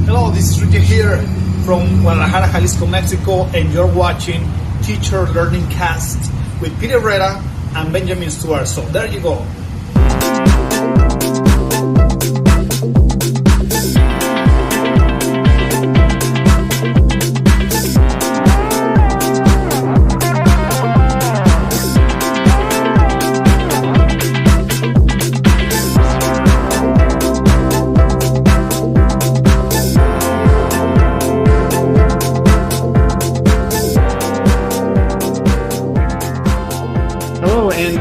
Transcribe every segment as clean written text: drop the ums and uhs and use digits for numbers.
Hello, this is Ricky here from Guadalajara, Jalisco, Mexico, and you're watching Teacher Learning Cast with Piry Herrera and Benjamin Stewart. So there you go.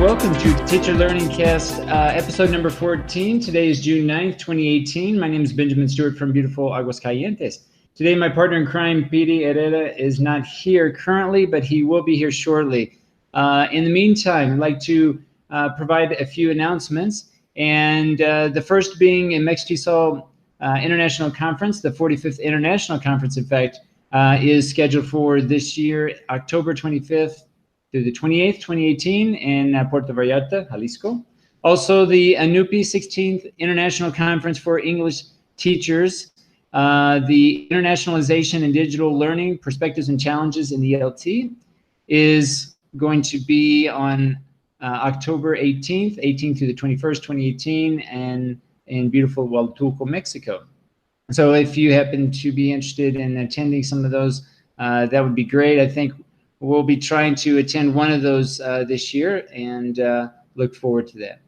Welcome to Teacher Learning Cast, episode number 14. Today is June 9th, 2018. My name is Benjamin Stewart from beautiful Aguascalientes. Today, my partner in crime, Piry Herrera, is not here currently, but he will be here shortly. In the meantime, I'd like to provide a few announcements, and the first being in Mextisol International Conference, the 45th International Conference, in fact, is scheduled for this year, October 25th, through the 28th, 2018 in Puerto Vallarta, Jalisco. Also, the ANUPI 16th International Conference for English Teachers, the Internationalization and Digital Learning Perspectives and Challenges in the ELT is going to be on October 18th through the 21st, 2018, and in beautiful Huatulco, Mexico. So if you happen to be interested in attending some of those, that would be great. I think we'll be trying to attend one of those this year and look forward to that.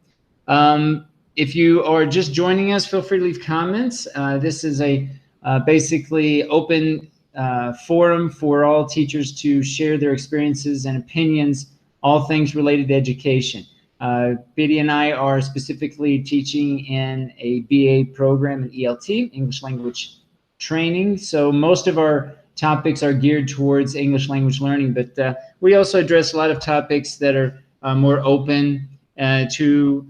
If you are just joining us, feel free to leave comments. This is a basically open forum for all teachers to share their experiences and opinions, all things related to education. Piry and I are specifically teaching in a BA program in ELT, English Language Training. So most of our topics are geared towards English language learning, but we also address a lot of topics that are more open to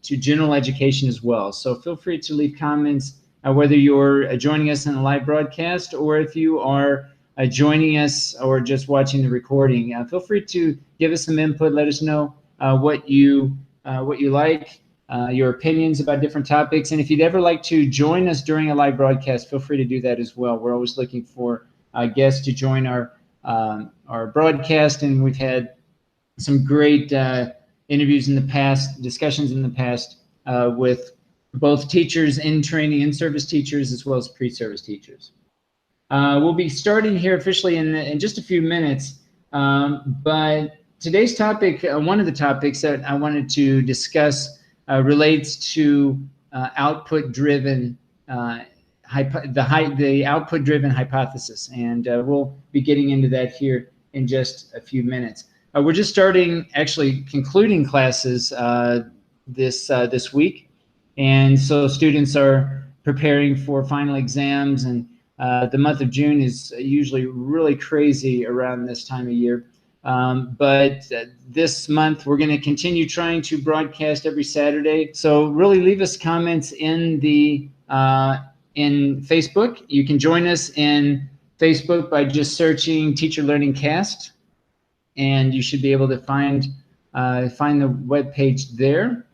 general education as well. So feel free to leave comments, whether you're joining us in a live broadcast or if you are joining us or just watching the recording. Feel free to give us some input. Let us know what you like. Your opinions about different topics. And if you'd ever like to join us during a live broadcast, feel free to do that as well. We're always looking for guests to join our broadcast, and we've had some great interviews in the past, discussions in the past with both teachers in training, in-service teachers, as well as pre-service teachers. We'll be starting here officially in just a few minutes, but today's topic, one of the topics that I wanted to discuss relates to output-driven, the output-driven hypothesis, and we'll be getting into that here in just a few minutes. We're just starting, actually concluding classes this week, and so students are preparing for final exams, and the month of June is usually really crazy around this time of year. But this month we're going to continue trying to broadcast every Saturday. So really leave us comments in the in Facebook. You can join us in Facebook by just searching Teacher Learning Cast, and you should be able to find the web page there.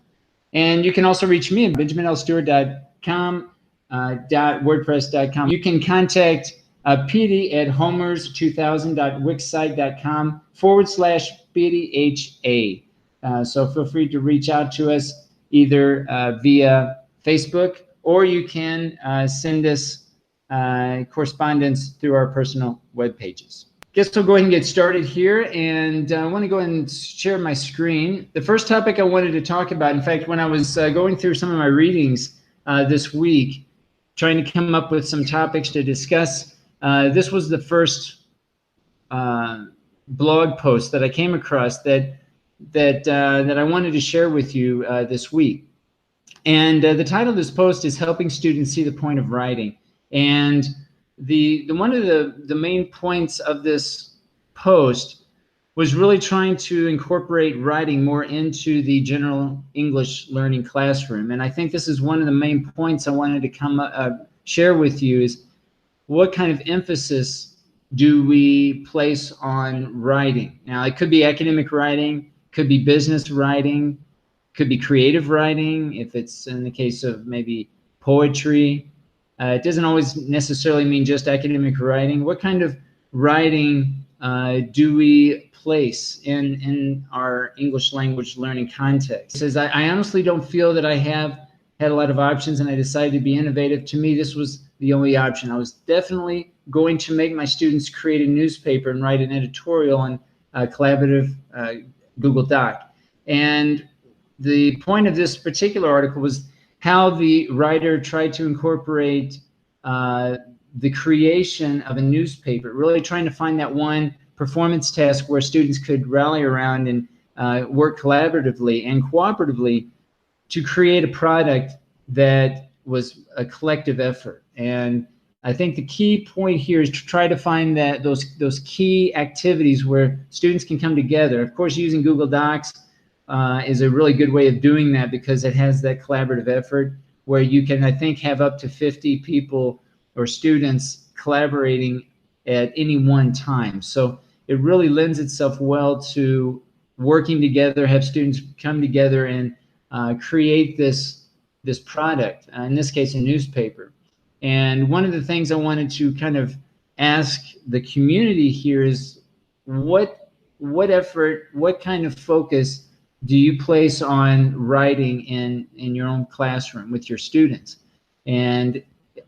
And you can also reach me at benjaminlstewart.com, .wordpress.com. You can contact Piry at homers2000.wixsite.com/PiryHA. So feel free to reach out to us either via Facebook, or you can send us correspondence through our personal web pages. Guess we'll go ahead and get started here, and I want to go ahead and share my screen. The first topic I wanted to talk about, in fact, when I was going through some of my readings this week, trying to come up with some topics to discuss, this was the first blog post that I came across that I wanted to share with you this week. And the title of this post is "Helping Students See the Point of Writing." And the one of the main points of this post was really trying to incorporate writing more into the general English learning classroom. And I think this is one of the main points I wanted to share with you is what kind of emphasis do we place on writing? Now, it could be academic writing, could be business writing, could be creative writing, if it's in the case of maybe poetry. It doesn't always necessarily mean just academic writing. What kind of writing do we place in our English language learning context? It says, I honestly don't feel that I have had a lot of options, and I decided to be innovative. To me, this was the only option. I was definitely going to make my students create a newspaper and write an editorial on collaborative Google Doc. And the point of this particular article was how the writer tried to incorporate the creation of a newspaper, really trying to find that one performance task where students could rally around and work collaboratively and cooperatively to create a product that was a collective effort. And I think the key point here is to try to find that those key activities where students can come together. Of course, using Google Docs is a really good way of doing that because it has that collaborative effort where you can, I think, have up to 50 people or students collaborating at any one time. So it really lends itself well to working together, have students come together and create this product, in this case, a newspaper. And one of the things I wanted to kind of ask the community here is what effort, what kind of focus do you place on writing in your own classroom with your students? And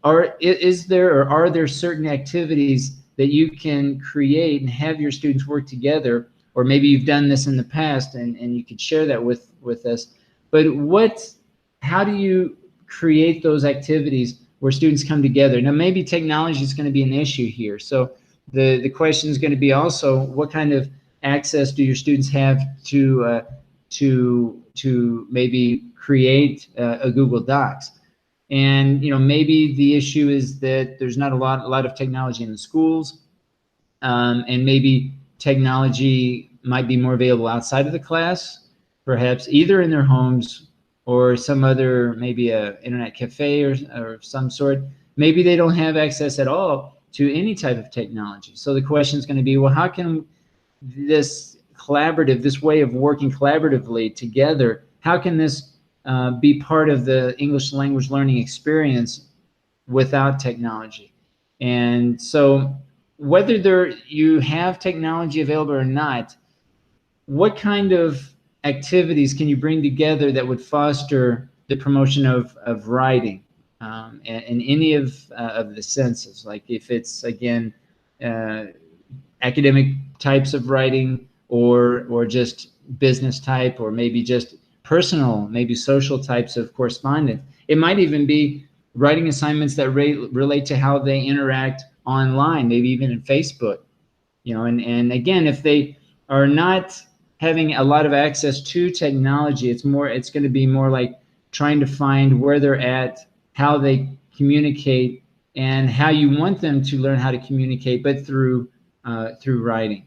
are there certain activities that you can create and have your students work together, or maybe you've done this in the past and you could share that with us. But how do you create those activities where students come together? Now, maybe technology is going to be an issue here. So the question is going to be also, what kind of access do your students have to maybe create a Google Docs? And maybe the issue is that there's not a lot of technology in the schools, and maybe technology might be more available outside of the class, perhaps either in their homes or some other, maybe a internet cafe or some sort. Maybe they don't have access at all to any type of technology. So the question is going to be, well, how can this way of working collaboratively together, how can this be part of the English language learning experience without technology? And so whether you have technology available or not, what kind of activities can you bring together that would foster the promotion of writing in any of the senses? Like if it's, again, academic types of writing, or just business type, or maybe just personal, maybe social types of correspondence. It might even be writing assignments that relate to how they interact online, maybe even in Facebook. And again, if they are not having a lot of access to technology, it's going to be more like trying to find where they're at, how they communicate, and how you want them to learn how to communicate, but through writing.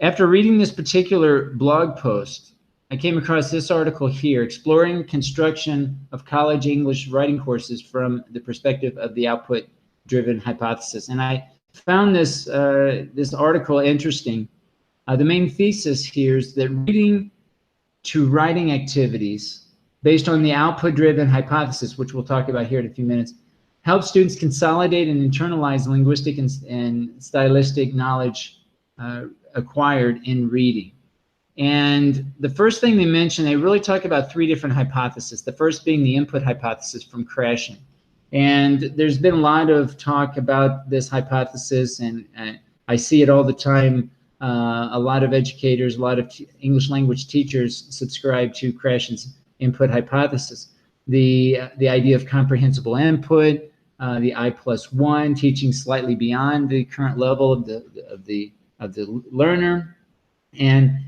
After reading this particular blog post, I came across this article here, Exploring Construction of College English Writing Courses from the Perspective of the Output-Driven Hypothesis. And I found this article interesting. The main thesis here is that reading to writing activities based on the output-driven hypothesis, which we'll talk about here in a few minutes, helps students consolidate and internalize linguistic and stylistic knowledge acquired in reading. And the first thing they mention, they really talk about three different hypotheses. The first being the input hypothesis from Krashen. And there's been a lot of talk about this hypothesis, and I see it all the time. A lot of educators, a lot of English language teachers subscribe to Krashen's input hypothesis. The idea of comprehensible input, the I+1, teaching slightly beyond the current level of the learner, and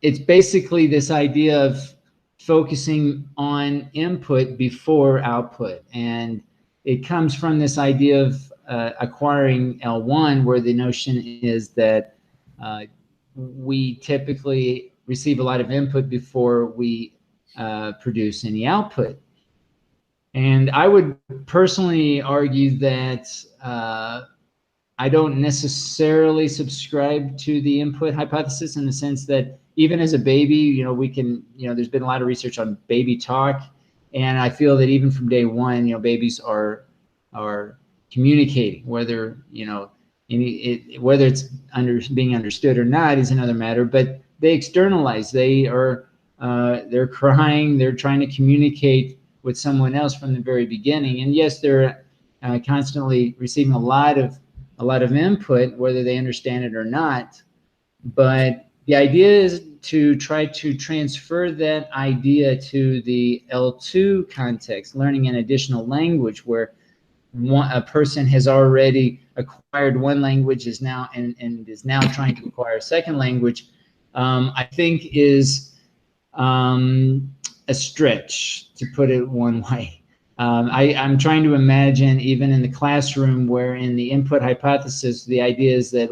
it's basically this idea of focusing on input before output, and it comes from this idea of acquiring L1, where the notion is that we typically receive a lot of input before we produce any output. And I would personally argue that I don't necessarily subscribe to the input hypothesis, in the sense that even as a baby, we can, there's been a lot of research on baby talk, And I feel that even from day one, babies are communicating, whether whether it's being understood or not is another matter. But they externalize. They're crying. They're trying to communicate with someone else from the very beginning. And yes, they're constantly receiving a lot of input, whether they understand it or not. But the idea is to try to transfer that idea to the L2 context, learning an additional language where a person has already acquired one language is now trying to acquire a second language. I think is a stretch, to put it one way. I'm trying to imagine even in the classroom where in the input hypothesis, the idea is that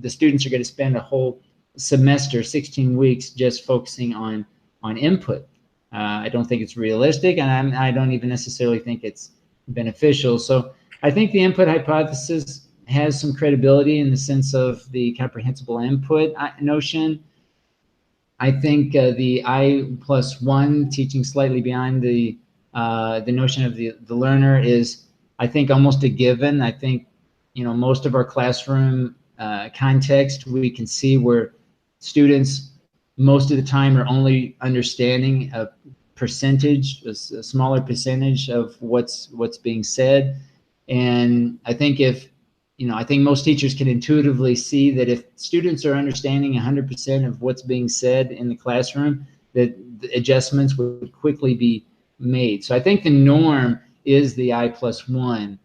the students are going to spend a whole semester, 16 weeks, just focusing on input. I don't think it's realistic, and I don't even necessarily think it's beneficial. So I think the input hypothesis has some credibility in the sense of the comprehensible input notion. I think the I+1, teaching slightly beyond the notion of the learner, is, I think, almost a given. I think, most of our classroom context, we can see where students most of the time are only understanding a percentage, a smaller percentage of what's being said. And I think I think most teachers can intuitively see that if students are understanding 100% of what's being said in the classroom, that the adjustments would quickly be made. So I think the norm is the I+1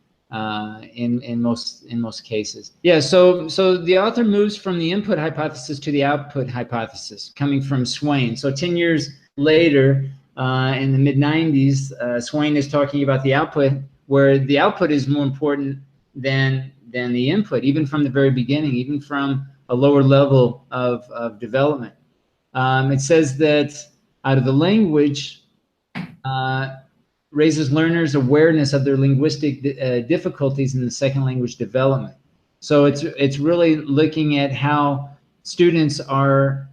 in most cases. Yeah. So the author moves from the input hypothesis to the output hypothesis, coming from Swain. So 10 years later, in the mid-90s, Swain is talking about the output, where the output is more important than the input, even from the very beginning, even from a lower level of development. It says that out of the language raises learners' awareness of their linguistic difficulties in the second language development. So it's really looking at how students are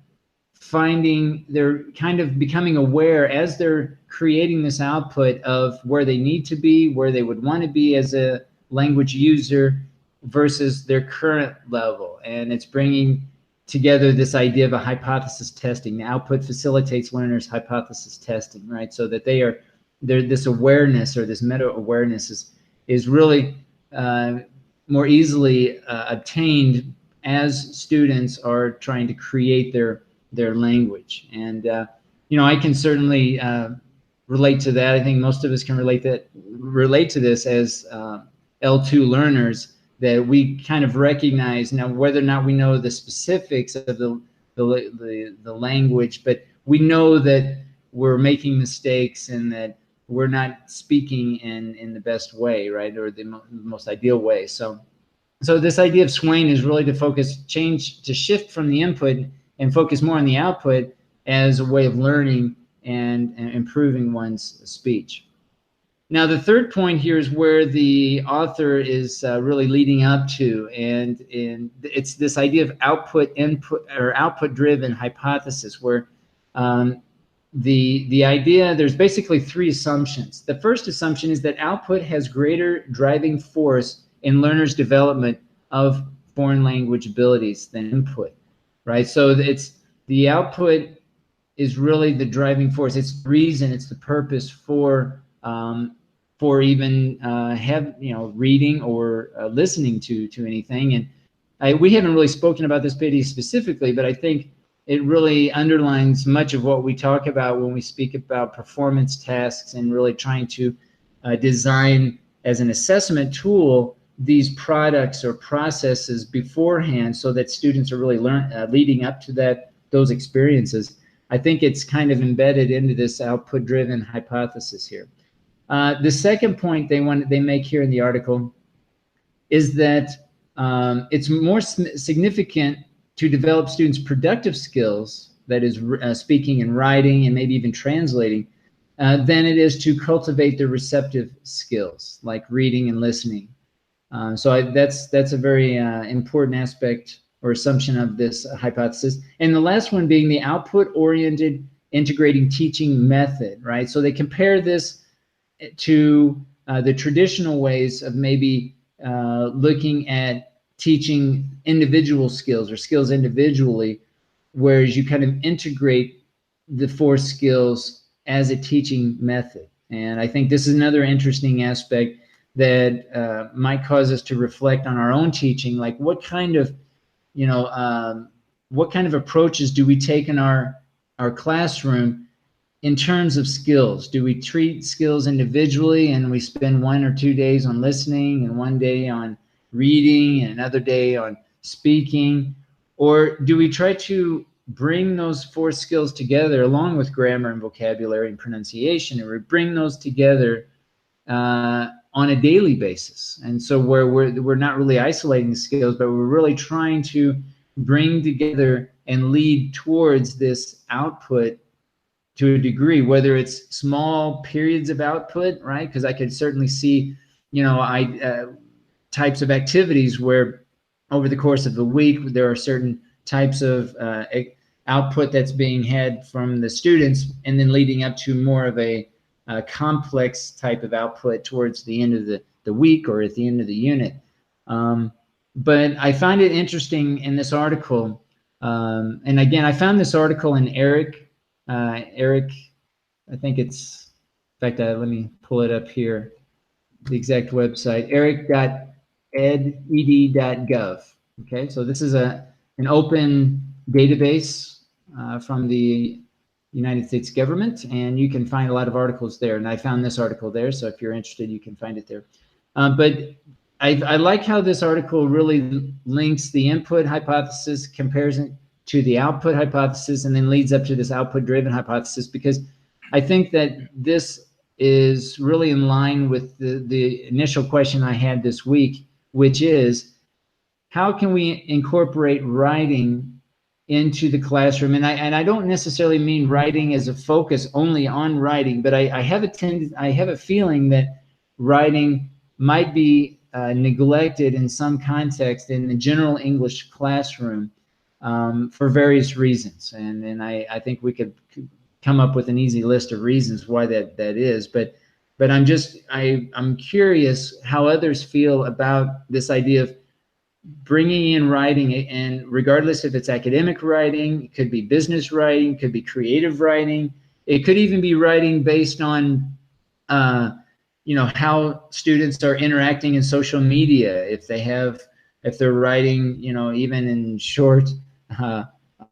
they're kind of becoming aware as they're creating this output of where they need to be, where they would want to be as a language user versus their current level. And it's bringing together this idea of a hypothesis testing. The output facilitates learners' hypothesis testing, right? So that this awareness, or this meta awareness, is really more easily obtained as students are trying to create their language. And I can certainly relate to that. I think most of us can relate to this as L2 learners, that we kind of recognize now, whether or not we know the specifics of the language, but we know that we're making mistakes and that we're not speaking in the best way, right, or the most ideal way. So this idea of Swain is really to shift from the input and focus more on the output as a way of learning and improving one's speech. Now, the third point here is where the author is really leading up to, and it's this idea of output-input or output-driven hypothesis, where the idea, there's basically three assumptions. The first assumption is that output has greater driving force in learners' development of foreign language abilities than input, right? So it's the output is really the driving force. It's the reason, it's the purpose for even reading or listening to anything. And we haven't really spoken about this Piry specifically, but I think it really underlines much of what we talk about when we speak about performance tasks and really trying to design as an assessment tool these products or processes beforehand, so that students are really leading up to those experiences. I think it's kind of embedded into this output-driven hypothesis here. The second point they make here in the article is that it's more significant to develop students' productive skills, that is speaking and writing and maybe even translating, than it is to cultivate their receptive skills like reading and listening. So that's a very important aspect or assumption of this hypothesis. And the last one being the output-oriented integrating teaching method, right? So they compare this to the traditional ways of maybe looking at teaching individual skills or skills individually, whereas you kind of integrate the 4 skills as a teaching method. And I think this is another interesting aspect that might cause us to reflect on our own teaching, like what kind of, what kind of approaches do we take in our classroom in terms of skills? Do we treat skills individually and we spend 1 or 2 days on listening and 1 day on reading and another day on speaking? Or do we try to bring those 4 skills together along with grammar and vocabulary and pronunciation, and we bring those together on a daily basis? And so where we're not really isolating the skills, but we're really trying to bring together and lead towards this output to a degree, whether it's small periods of output, right? Because I could certainly see, types of activities where over the course of the week, there are certain types of output that's being had from the students, and then leading up to more of a complex type of output towards the end of the week or at the end of the unit. But I find it interesting in this article, and again, I found this article in Eric, I think it's, in fact, let me pull it up here, the exact website, eric.ed.gov. Okay, so this is an open database from the United States government, and you can find a lot of articles there. And I found this article there, so if you're interested, you can find it there. But I like how this article really links the input hypothesis, compares it to the output hypothesis, and then leads up to this output-driven hypothesis, because I think that this is really in line with the initial question I had this week, which is, how can we incorporate writing into the classroom? And I don't necessarily mean writing as a focus only on writing, but I have a feeling that writing might be neglected in some context in the general English classroom for various reasons. And I think we could come up with an easy list of reasons why that is. But I'm curious how others feel about this idea of bringing in writing, and regardless if it's academic writing, it could be business writing, could be creative writing, it could even be writing based on how students are interacting in social media, if they're writing, even in short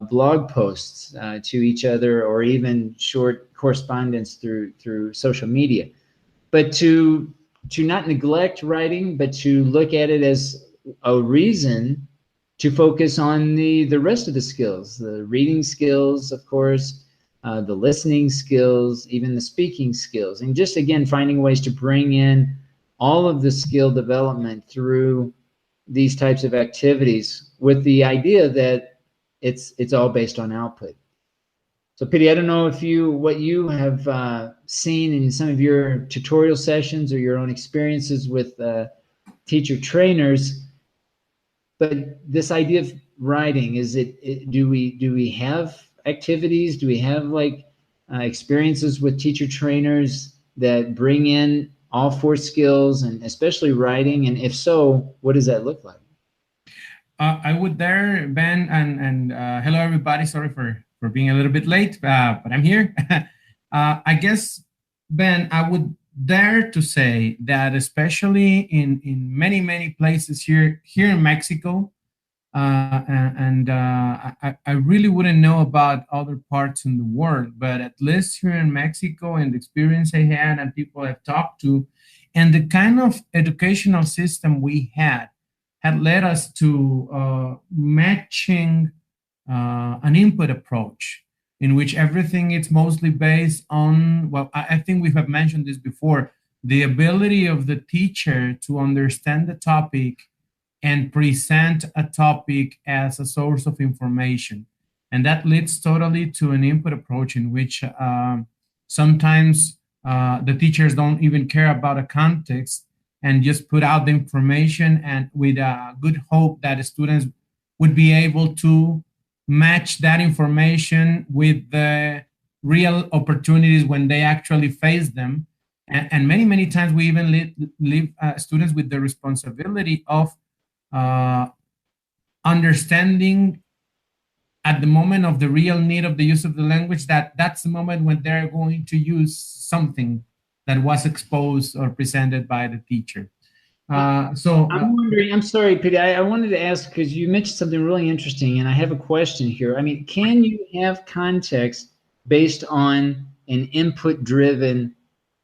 blog posts to each other, or even short correspondence through social media. But to not neglect writing, but to look at it as a reason to focus on the rest of the skills, the reading skills, of course, the listening skills, even the speaking skills, and just again finding ways to bring in all of the skill development through these types of activities, with the idea that it's all based on output. So Piry, I don't know what you have seen in some of your tutorial sessions or your own experiences with teacher trainers, but this idea of writing, do we have activities? Do we have experiences with teacher trainers that bring in all 4 skills, and especially writing? And if so, what does that look like? I would dare, Ben, and hello everybody. Sorry for being a little bit late, but I'm here. I guess, Ben, I would dare to say that especially in many places here in Mexico, I really wouldn't know about other parts in the world, but at least here in Mexico, and the experience I had and people I've talked to, and the kind of educational system we had led us to matching an input approach in which everything is mostly based on, well, I think we have mentioned this before, the ability of the teacher to understand the topic and present a topic as a source of information. And that leads totally to an input approach in which sometimes the teachers don't even care about a context and just put out the information, and with a good hope that the students would be able to match that information with the real opportunities when they actually face them. And many times we even leave students with the responsibility of uh, understanding at the moment of the real need of the use of the language, that that's the moment when they're going to use something that was exposed or presented by the teacher. I'm wondering, I'm sorry, Pete, I wanted to ask, because you mentioned something really interesting, and I have a question here. I mean, can you have context based on an input-driven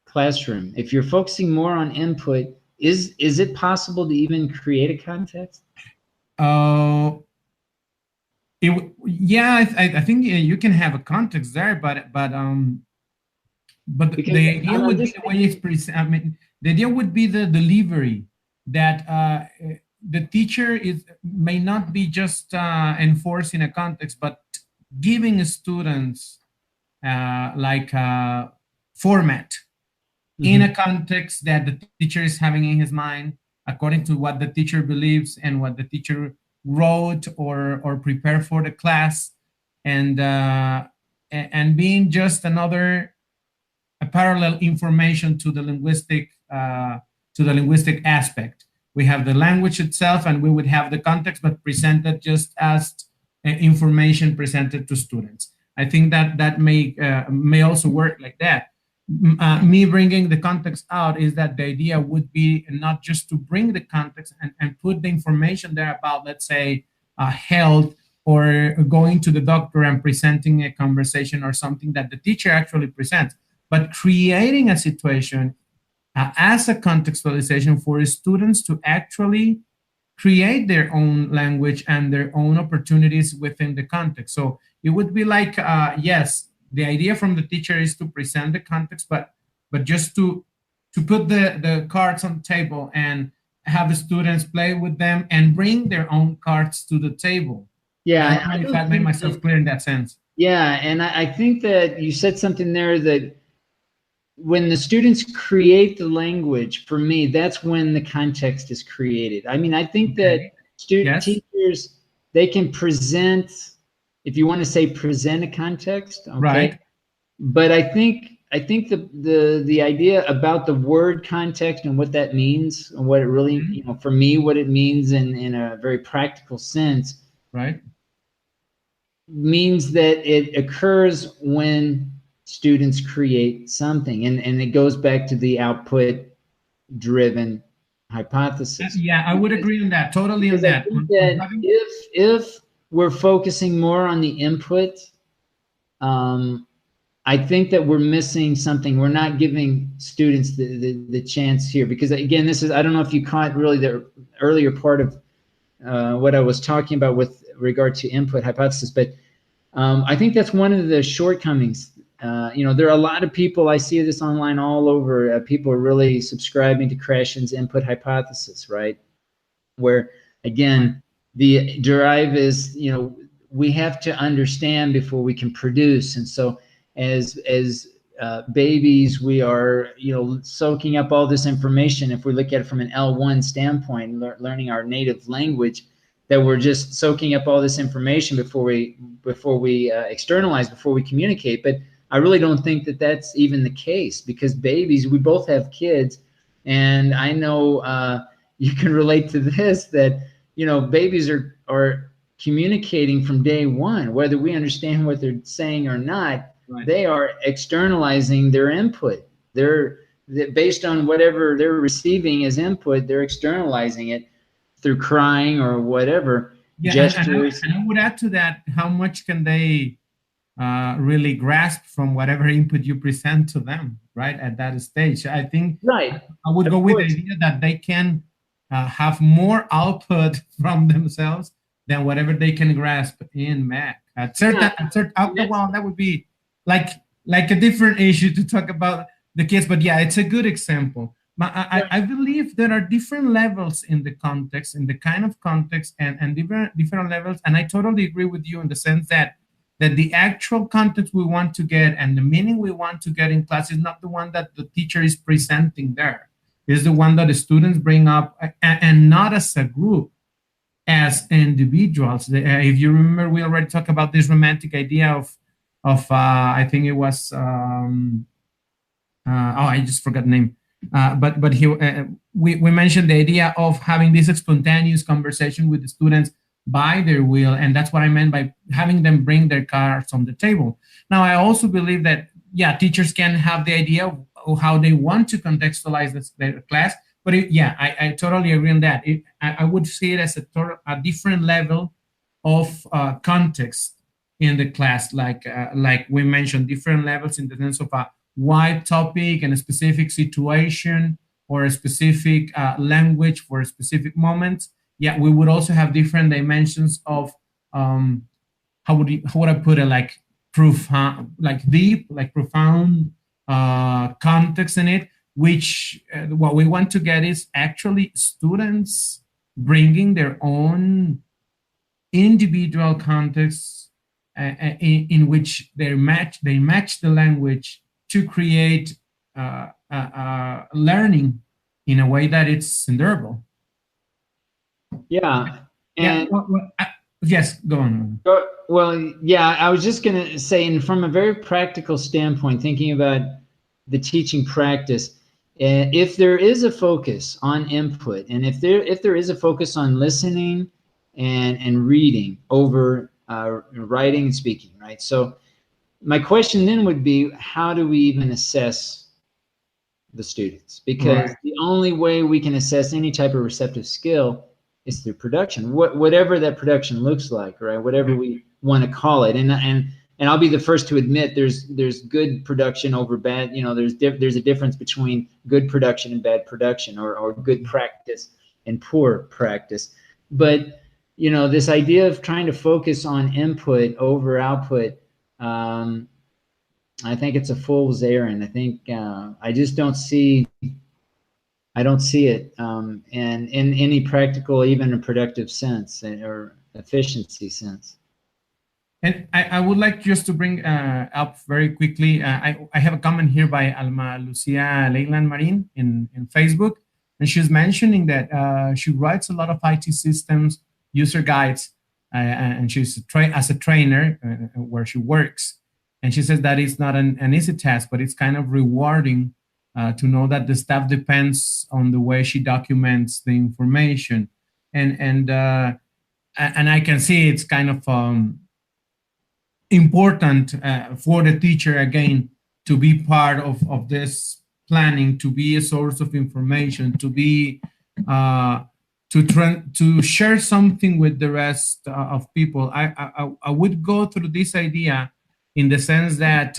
classroom? If you're focusing more on input, is it possible to even create a context? Yeah, I think you can have a context there, but Because the idea would be the way it's presented. I mean, the idea would be the delivery, that the teacher may not be just enforcing a context, but giving students like a format in a context that the teacher is having in his mind, according to what the teacher believes and what the teacher wrote or prepared for the class, and being just another a parallel information to the linguistic aspect. We have the language itself, and we would have the context, but presented just as information presented to students. I think that may also work like that. Me bringing the context out is that the idea would be not just to bring the context and put the information there about, let's say, health, or going to the doctor and presenting a conversation or something that the teacher actually presents, but creating a situation as a contextualization for students to actually create their own language and their own opportunities within the context. So it would be like, yes, the idea from the teacher is to present the context, but just to put the cards on the table and have the students play with them and bring their own cards to the table. Yeah, I don't know if I made myself clear in that sense. Yeah, and I think that you said something there, that when the students create the language, for me, that's when the context is created. I mean, I think that teachers, they can present, if you want to say present a context, okay? Right. But I think the idea about the word context and what that means, and what it really, you know, for me, what it means in a very practical sense, right, means that it occurs when students create something, and it goes back to the output driven hypothesis. Yeah, I would agree on that, totally on that. I think that if we're focusing more on the input, I think that we're missing something. We're not giving students the chance here, because again, this is, I don't know if you caught really the earlier part of what I was talking about with regard to input hypothesis, but I think that's one of the shortcomings. You know, there are a lot of people, I see this online all over, people are really subscribing to Krashen's input hypothesis, right? Where, again, the drive is, you know, we have to understand before we can produce. And so as babies, we are, you know, soaking up all this information. If we look at it from an L1 standpoint, learning our native language, that we're just soaking up all this information before we externalize, before we communicate. But I really don't think that that's even the case, because babies, we both have kids, and I know you can relate to this, that, you know, babies are communicating from day one, whether we understand what they're saying or not. Right. They are externalizing their input. They're based on whatever they're receiving as input, they're externalizing it through crying or whatever. Yeah, gestures. And I would add to that, how much can they really grasp from whatever input you present to them, right, at that stage? I think I would go with the idea that they can have more output from themselves than whatever they can grasp in Mac. That would be like a different issue to talk about the kids, but yeah, it's a good example. I believe there are different levels in the context, in the kind of context, and different levels. And I totally agree with you in the sense that the actual context we want to get and the meaning we want to get in class is not the one that the teacher is presenting there. It's the one that the students bring up, and not as a group, as individuals. If you remember, we already talked about this romantic idea of I think it was oh, I just forgot the name. But we mentioned the idea of having this spontaneous conversation with the students by their will, and that's what I meant by having them bring their cards on the table. Now, I also believe that, yeah, teachers can have the idea of how they want to contextualize their class, but yeah, I totally agree on that. I would see it as a different level of context in the class, like we mentioned, different levels in the sense of a wide topic and a specific situation or a specific language for a specific moment. Yeah, we would also have different dimensions of how would I put it, like profound, like deep, like profound context in it, which what we want to get is actually students bringing their own individual contexts in which they match the language to create learning in a way that it's endurable. Yeah. And yeah, yes, go on. Well, yeah, I was just going to say, and from a very practical standpoint, thinking about the teaching practice, if there is a focus on input, and if there is a focus on listening and reading over writing and speaking, right? So my question then would be, how do we even assess the students? Because the only way we can assess any type of receptive skill is through production, whatever that production looks like, right? Whatever we want to call it. And I'll be the first to admit there's good production over bad. You know, there's a difference between good production and bad production, or good practice and poor practice. But you know, this idea of trying to focus on input over output, I think it's a fool's errand. I think I just don't see it and in any practical, even a productive sense or efficiency sense. And I would like just to bring up very quickly, I have a comment here by Alma Lucia Leyland Marin in Facebook, and she's mentioning that she writes a lot of IT systems, user guides, and she's as a trainer where she works. And she says that it's not an easy task, but it's kind of rewarding to know that the staff depends on the way she documents the information. And I can see it's kind of important for the teacher, again, to be part of this planning, to be a source of information, to be to share something with the rest of people. I would go through this idea in the sense that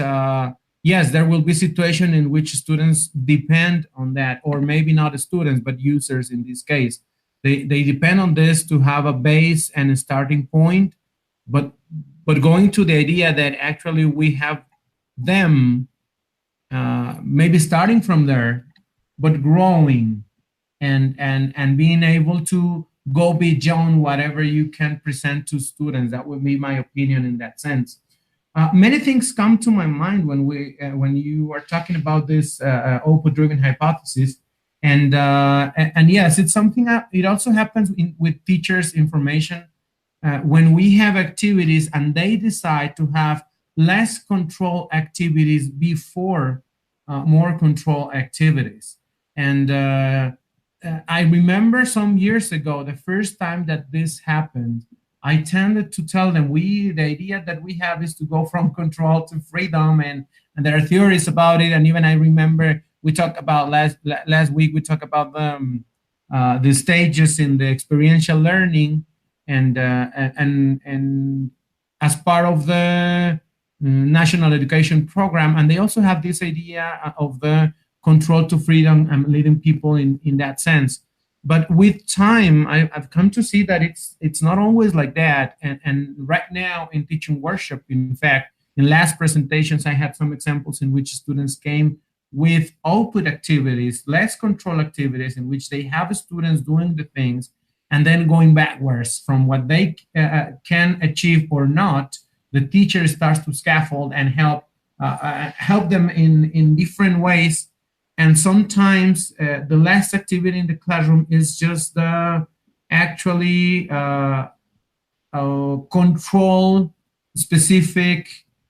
yes, there will be situations in which students depend on that, or maybe not students, but users in this case. They depend on this to have a base and a starting point, but going to the idea that actually we have them maybe starting from there, but growing and being able to go beyond whatever you can present to students. That would be my opinion in that sense. Many things come to my mind when you are talking about this output-driven hypothesis, and yes, it's something that it also happens with teachers' information when we have activities and they decide to have less control activities before more control activities. And I remember some years ago, the first time that this happened, I tended to tell them, the idea that we have is to go from control to freedom, and there are theories about it. And even I remember we talked about last week, we talked about the stages in the experiential learning, and as part of the national education program. And they also have this idea of the control to freedom and leading people in that sense. But with time, I've come to see that it's not always like that. And right now in teaching workshop, in fact, in last presentations, I had some examples in which students came with output activities, less control activities, in which they have students doing the things and then going backwards from what they can achieve or not. The teacher starts to scaffold and help them in different ways. And sometimes the last activity in the classroom is just actually control specific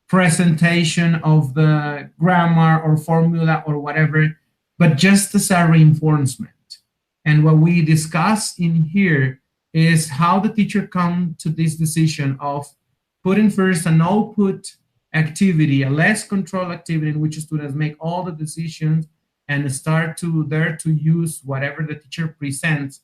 presentation of the grammar or formula or whatever, but just as a reinforcement. And what we discuss in here is how the teacher come to this decision of putting first an output activity, a less control activity in which students make all the decisions and start to use whatever the teacher presents.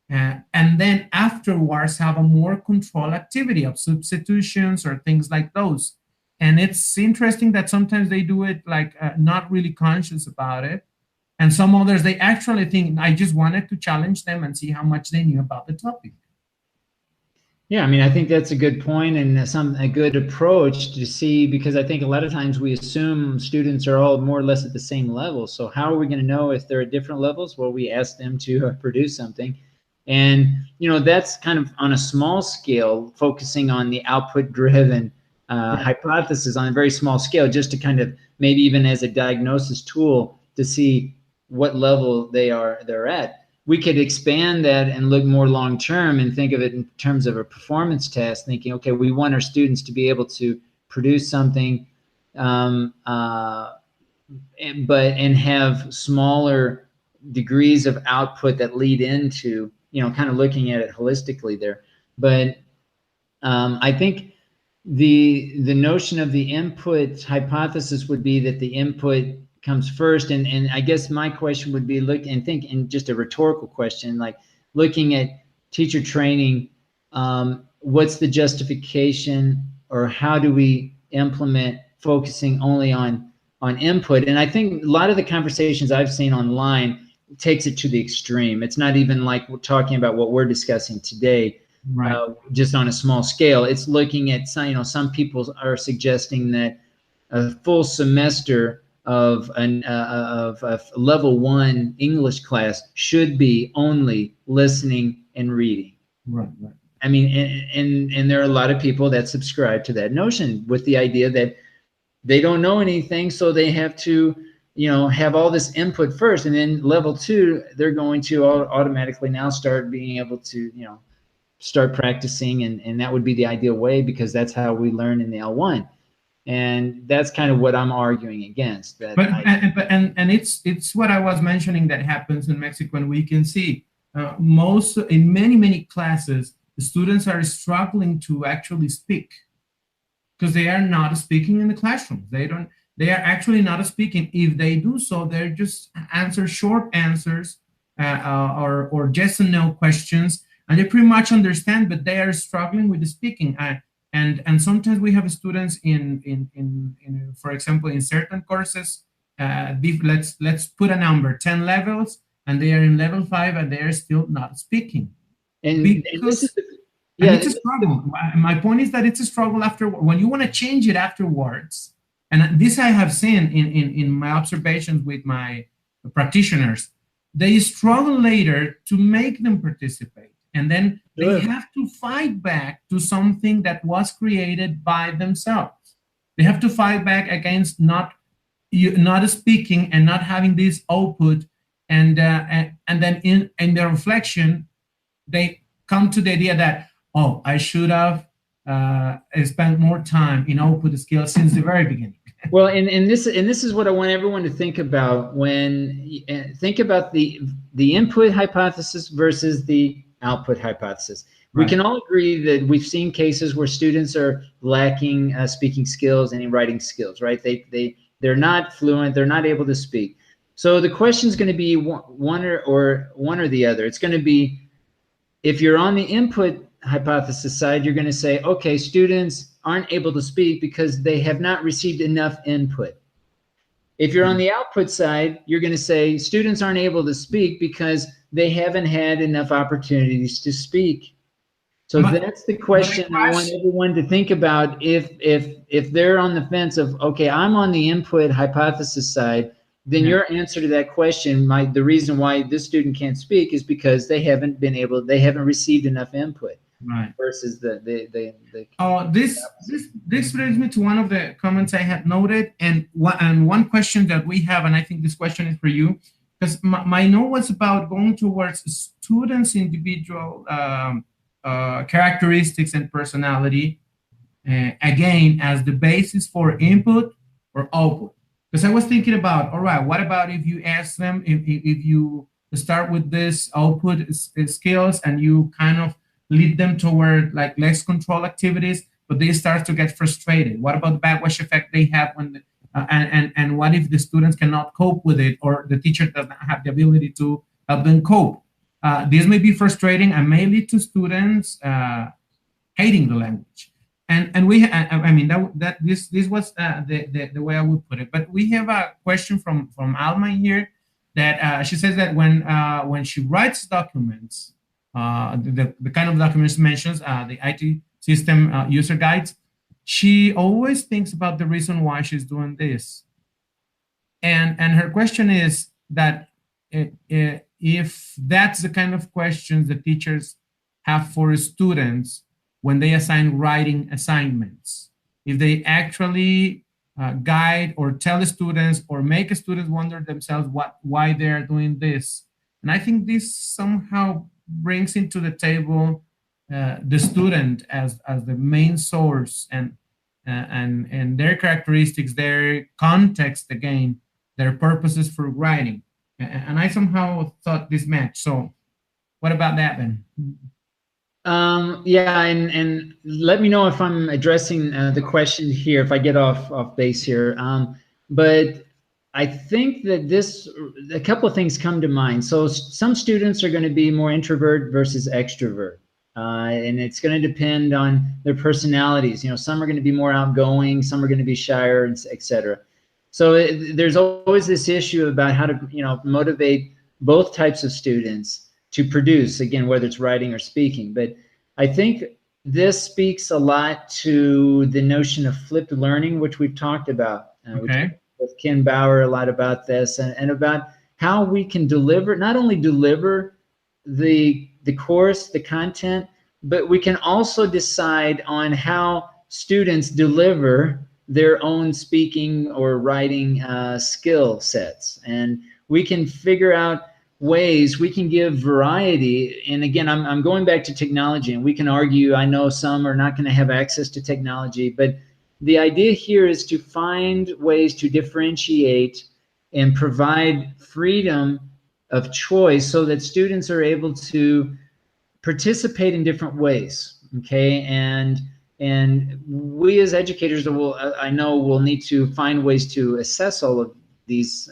And then afterwards have a more control activity of substitutions or things like those. And it's interesting that sometimes they do it like not really conscious about it. And some others, they actually think, I just wanted to challenge them and see how much they knew about the topic. Yeah, I mean, I think that's a good point and a good approach to see, because I think a lot of times we assume students are all more or less at the same level. So how are we going to know if they're at different levels? Well, we ask them to produce something. And, you know, that's kind of on a small scale, focusing on the output-driven hypothesis on a very small scale, just to kind of maybe even as a diagnosis tool to see what level they're at. We could expand that and look more long-term and think of it in terms of a performance test, thinking, okay, we want our students to be able to produce something, and have smaller degrees of output that lead into, you know, kind of looking at it holistically there. But I think the notion of the input hypothesis would be that the input comes first, and I guess my question would be in just a rhetorical question, like looking at teacher training, what's the justification, or how do we implement focusing only on input? And I think a lot of the conversations I've seen online takes it to the extreme. It's not even like we're talking about what we're discussing today, right? Just on a small scale. It's looking at some people are suggesting that a full semester of a level 1 English class should be only listening and reading. Right. I mean, and there are a lot of people that subscribe to that notion with the idea that they don't know anything, so they have to, you know, have all this input first, and then level 2, they're going to automatically now start being able to, you know, start practicing, and that would be the ideal way, because that's how we learn in the L1. And that's kind of what I'm arguing against. That it's what I was mentioning that happens in Mexico, and we can see in many classes, the students are struggling to actually speak because they are not speaking in the classroom. They are actually not speaking. If they do so, they're just short answers or yes and no questions, and they pretty much understand, but they are struggling with the speaking. And sometimes we have students in for example, in certain courses, let's put a number, 10 levels, and they are in level 5 and they are still not speaking. And it's a struggle. My point is that it's a struggle after when you want to change it afterwards. And this I have seen in my observations with my practitioners. They struggle later to make them participate. And then they have to fight back to something that was created by themselves. They have to fight back against not speaking and not having this output. And then in their reflection, they come to the idea that, oh, I should have spent more time in output skills since the very beginning. Well, and this is what I want everyone to think about think about the input hypothesis versus the output hypothesis. Right. We can all agree that we've seen cases where students are lacking speaking skills and writing skills, right? They're not fluent, they're not able to speak. So the question is going to be one or the other. It's going to be, if you're on the input hypothesis side, you're going to say, okay, students aren't able to speak because they have not received enough input. If you're on the output side, you're going to say students aren't able to speak because they haven't had enough opportunities to speak. So that's the question I want everyone to think about. If they're on the fence of, okay, I'm on the input hypothesis side, then your answer to that question, the reason why this student can't speak is because they haven't received enough input. Right. Versus this brings me to one of the comments I had noted, and one question that we have, and I think this question is for you, because my note was about going towards students' individual characteristics and personality, again as the basis for input or output. Because I was thinking about, all right, what about if you ask them, if you start with this output skills and you kind of lead them toward like less control activities, but they start to get frustrated? What about the backwash effect they have when and what if the students cannot cope with it, or the teacher does not have the ability to help them cope? This may be frustrating and may lead to students hating the language. And we, I mean, that this was the way I would put it. But we have a question from Alma here that she says that when she writes documents, the kind of documents mentions the IT system user guides, she always thinks about the reason why she's doing this. And her question is that if that's the kind of questions the teachers have for students when they assign writing assignments, if they actually guide or tell the students or make the students wonder themselves why they're doing this. And I think this somehow brings into the table the student as the main source, and their characteristics, their context, again, their purposes for writing. And I somehow thought this matched. So what about that, Ben? Yeah, and let me know if I'm addressing the question here, if I get off base here. But I think that a couple of things come to mind. So some students are going to be more introvert versus extrovert. And it's going to depend on their personalities. You know, some are going to be more outgoing, some are going to be shyer, et cetera. So there's always this issue about how to, motivate both types of students to produce, again, whether it's writing or speaking. But I think this speaks a lot to the notion of flipped learning, which we've talked about. We talked with Ken Bauer a lot about this, and about how we can deliver, not only deliver the course, the content, but we can also decide on how students deliver their own speaking or writing skill sets. And we can figure out ways, we can give variety. And again, I'm going back to technology, and we can argue, I know some are not going to have access to technology, but the idea here is to find ways to differentiate and provide freedom of choice so that students are able to participate in different ways. Okay, and we as educators I know will need to find ways to assess all of these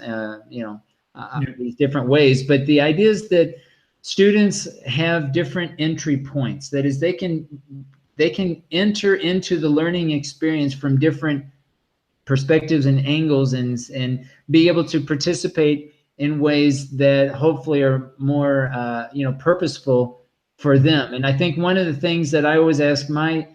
these different ways. But the idea is that students have different entry points. That is, they can enter into the learning experience from different perspectives and angles, and be able to participate in ways that hopefully are more purposeful for them. And I think one of the things that I always ask my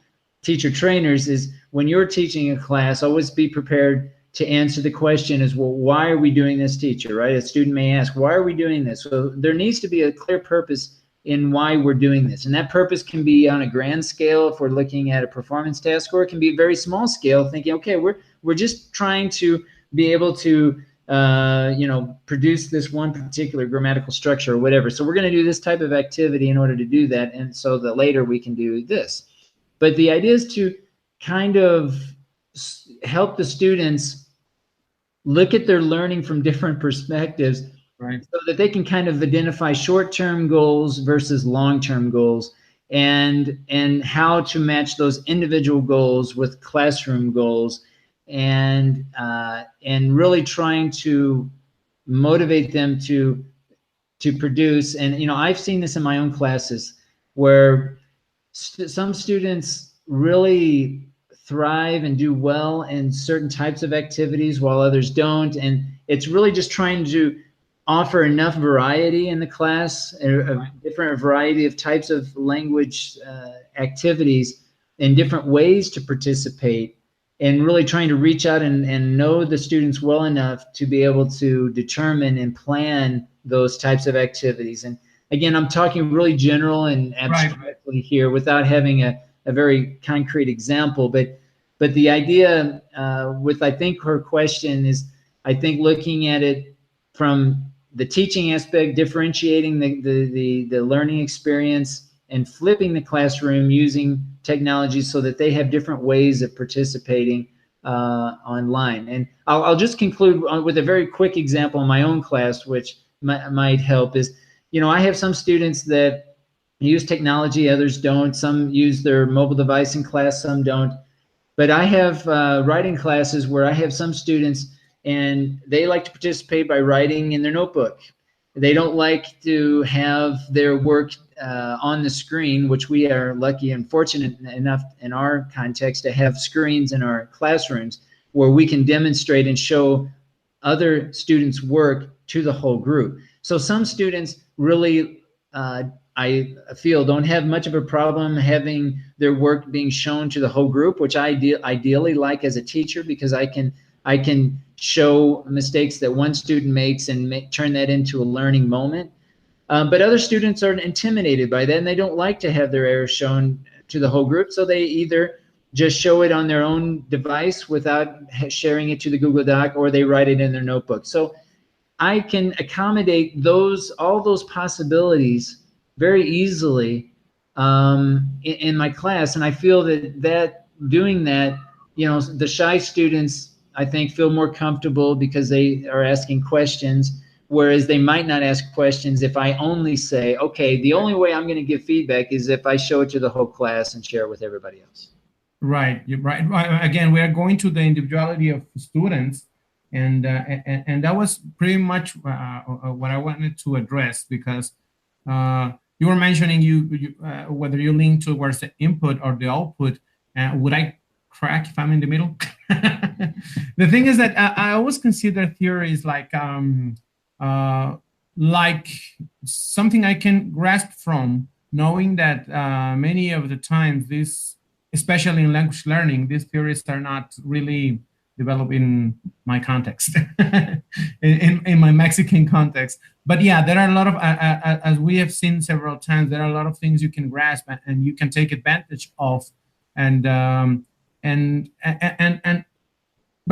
teacher trainers is, when you're teaching a class, always be prepared to answer the question is, well, why are we doing this, teacher, right? A student may ask, why are we doing this? So there needs to be a clear purpose in why we're doing this. And that purpose can be on a grand scale if we're looking at a performance task, or it can be a very small scale, thinking, okay, we're just trying to be able to produce this one particular grammatical structure or whatever. So we're going to do this type of activity in order to do that, and so that later we can do this. But the idea is to kind of help the students look at their learning from different perspectives, right, so that they can kind of identify short-term goals versus long-term goals, and how to match those individual goals with classroom goals, and really trying to motivate them to produce. And I've seen this in my own classes, where some students really thrive and do well in certain types of activities while others don't, and it's really just trying to offer enough variety in the class, a different variety of types of language activities, and different ways to participate, and really trying to reach out and know the students well enough to be able to determine and plan those types of activities. And again, I'm talking really general and abstractly here, without having a very concrete example. But the idea with, I think, her question is, I think, looking at it from the teaching aspect, differentiating the learning experience, and flipping the classroom using technology so that they have different ways of participating online. And I'll just conclude with a very quick example in my own class, which might help. Is, I have some students that use technology, others don't. Some use their mobile device in class, some don't. But I have writing classes where I have some students and they like to participate by writing in their notebook. They don't like to have their work on the screen, which we are lucky and fortunate enough in our context to have screens in our classrooms where we can demonstrate and show other students' work to the whole group. So some students really, I feel, don't have much of a problem having their work being shown to the whole group, which I ideally like as a teacher, because I can show mistakes that one student makes and turn that into a learning moment. But other students are intimidated by that, and they don't like to have their errors shown to the whole group. So they either just show it on their own device without sharing it to the Google Doc, or they write it in their notebook. So I can accommodate all those possibilities very easily in my class. And I feel that doing that, the shy students, I think, feel more comfortable because they are asking questions, whereas they might not ask questions if I only say, okay, the only way I'm going to give feedback is if I show it to the whole class and share it with everybody else. Right. You're right. Again, we are going to the individuality of students, and that was pretty much what I wanted to address, because you were mentioning whether you lean towards the input or the output. Would I crack if I'm in the middle? The thing is that I always consider theories like something I can grasp from, knowing that many of the times especially in language learning, these theories are not really developed in my context, in my Mexican context. But yeah, there are a lot of, as we have seen several times, there are a lot of things you can grasp and you can take advantage of. But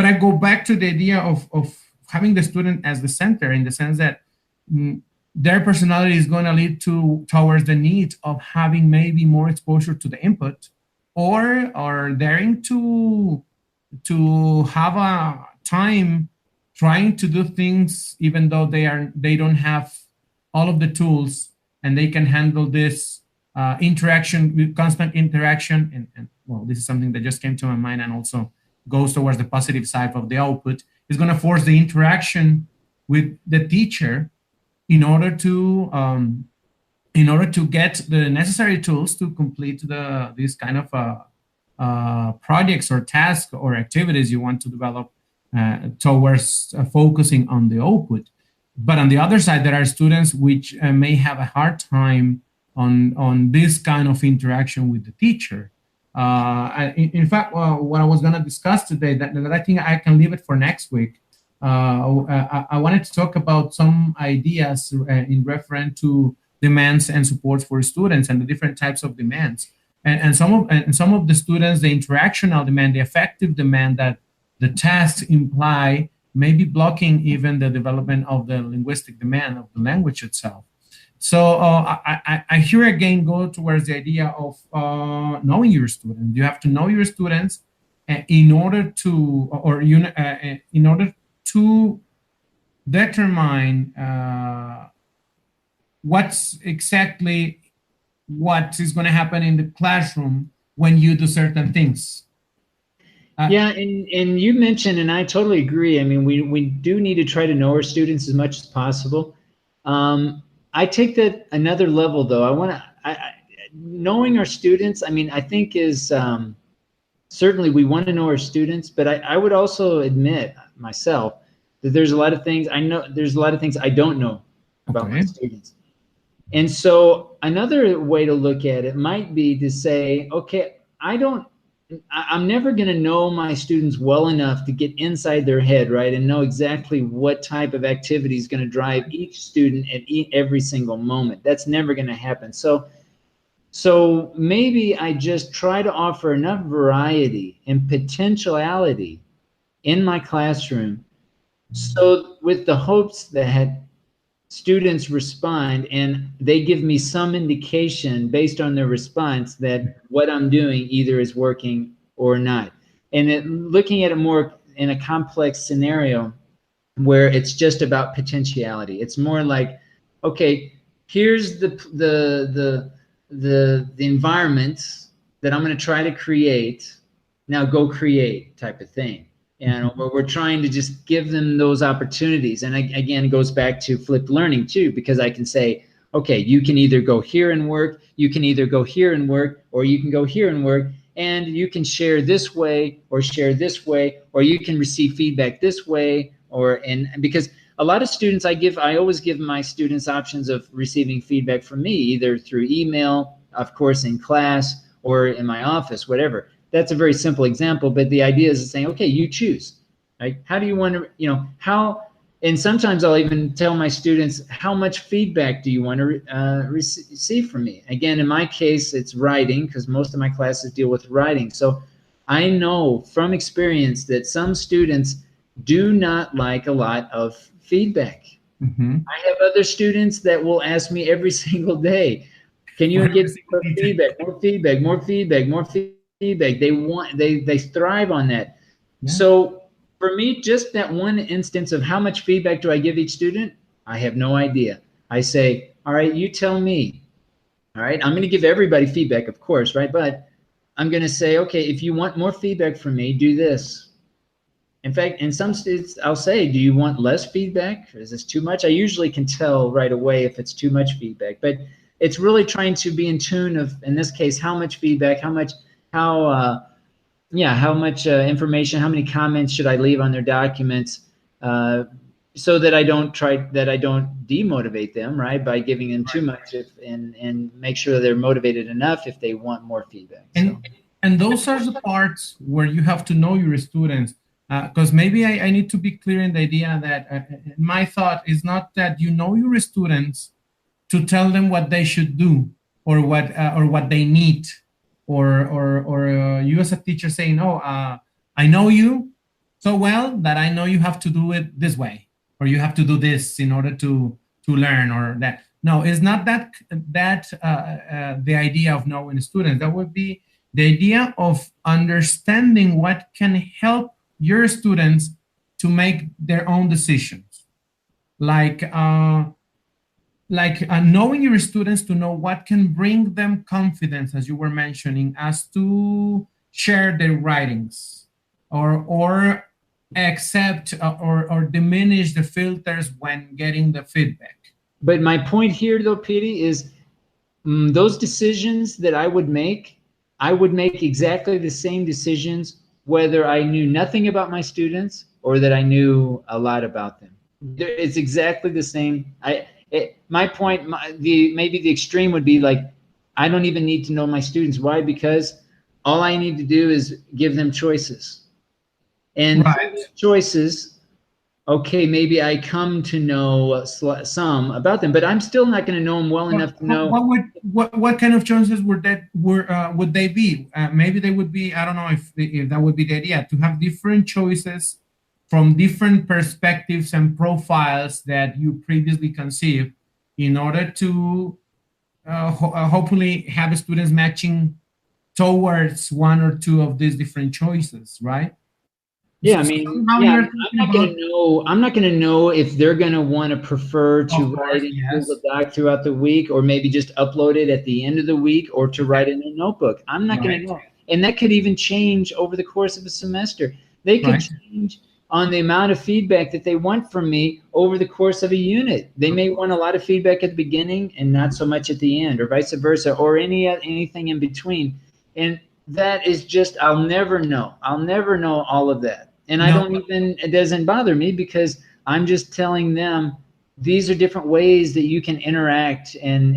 I go back to the idea of having the student as the center, in the sense that their personality is going to lead towards the need of having maybe more exposure to the input, or daring to have a time trying to do things even though they don't have all of the tools, and they can handle this constant interaction. And well, this is something that just came to my mind and also goes towards the positive side of the output, is going to force the interaction with the teacher in order to get the necessary tools to complete these kind of projects or tasks or activities you want to develop towards focusing on the output. But on the other side, there are students which may have a hard time on this kind of interaction with the teacher. In fact, what I was going to discuss today, that I think I can leave it for next week. I wanted to talk about some ideas in reference to demands and supports for students and the different types of demands. And some of the students, the interactional demand, the affective demand that the tasks imply, may be blocking even the development of the linguistic demand of the language itself. So I here again go towards the idea of knowing your students. You have to know your students in order to determine what is going to happen in the classroom when you do certain things. Yeah, and you mentioned, and I totally agree. I mean, we do need to try to know our students as much as possible. I take that another level, though. Knowing our students, I mean, I think is certainly we want to know our students, but I would also admit myself that there's a lot of things I know. There's a lot of things I don't know about my students. And so another way to look at it might be to say, okay, I'm never going to know my students well enough to get inside their head, right, and know exactly what type of activity is going to drive each student at every single moment. That's never going to happen. So maybe I just try to offer enough variety and potentiality in my classroom, so with the hopes that students respond and they give me some indication based on their response that what I'm doing either is working or not. And looking at it more in a complex scenario where it's just about potentiality. It's more like, okay, here's the environment that I'm going to try to create. Now go create, type of thing. And we're trying to just give them those opportunities. And again, it goes back to flipped learning too, because I can say, okay, you can either go here and work, you can either go here and work, or you can go here and work, and you can share this way or share this way, or you can receive feedback this way. And because a lot of students I always give my students options of receiving feedback from me, either through email, of course, in class, or in my office, whatever. That's a very simple example, but the idea is saying, okay, you choose, right? How do you want to, and sometimes I'll even tell my students, how much feedback do you want to receive from me? Again, in my case, it's writing, because most of my classes deal with writing. So I know from experience that some students do not like a lot of feedback. I have other students that will ask me every single day, can you get more feedback, more feedback, more feedback, more feedback? They thrive on that. Yeah. So for me, just that one instance of how much feedback do I give each student, I have no idea. I say, all right, you tell me. All right, I'm going to give everybody feedback, of course, right? But I'm going to say, okay, if you want more feedback from me, do this. In fact, in some students, I'll say, do you want less feedback? Is this too much? I usually can tell right away if it's too much feedback, but it's really trying to be in tune of, in this case, how much feedback, how much information, how many comments should I leave on their documents, so that I don't demotivate them, right, by giving them too much, and make sure they're motivated enough if they want more feedback. And those are the parts where you have to know your students, because maybe I need to be clear in the idea that my thought is not that you know your students to tell them what they should do or what they need. Or you as a teacher saying, oh, I know you so well that I know you have to do it this way, or you have to do this in order to learn, or that. No, it's not that the idea of knowing students. That would be the idea of understanding what can help your students to make their own decisions. Like knowing your students to know what can bring them confidence, as you were mentioning, as to share their writings, or accept or diminish the filters when getting the feedback. But my point here, though, Piry, is those decisions that I would make exactly the same decisions whether I knew nothing about my students or that I knew a lot about them. It's exactly the same. My point, maybe the extreme would be like, I don't even need to know my students. Why? Because all I need to do is give them choices. And choices, okay, maybe I come to know some about them, but I'm still not going to know them well enough to know. What kind of choices would they be? Maybe they would be, I don't know if that would be the idea, to have different choices from different perspectives and profiles that you previously conceived, in order to hopefully have students matching towards one or two of these different choices, right? Yeah, I mean, I'm not going to know if they're going to want to prefer to write in Google Doc throughout the week, or maybe just upload it at the end of the week, or to write in a notebook. I'm not going to know. And that could even change over the course of a semester. They could change on the amount of feedback that they want from me over the course of a unit. They may want a lot of feedback at the beginning and not so much at the end, or vice versa, or anything in between. And that is just, I'll never know all of that. And it doesn't bother me, because I'm just telling them these are different ways that you can interact and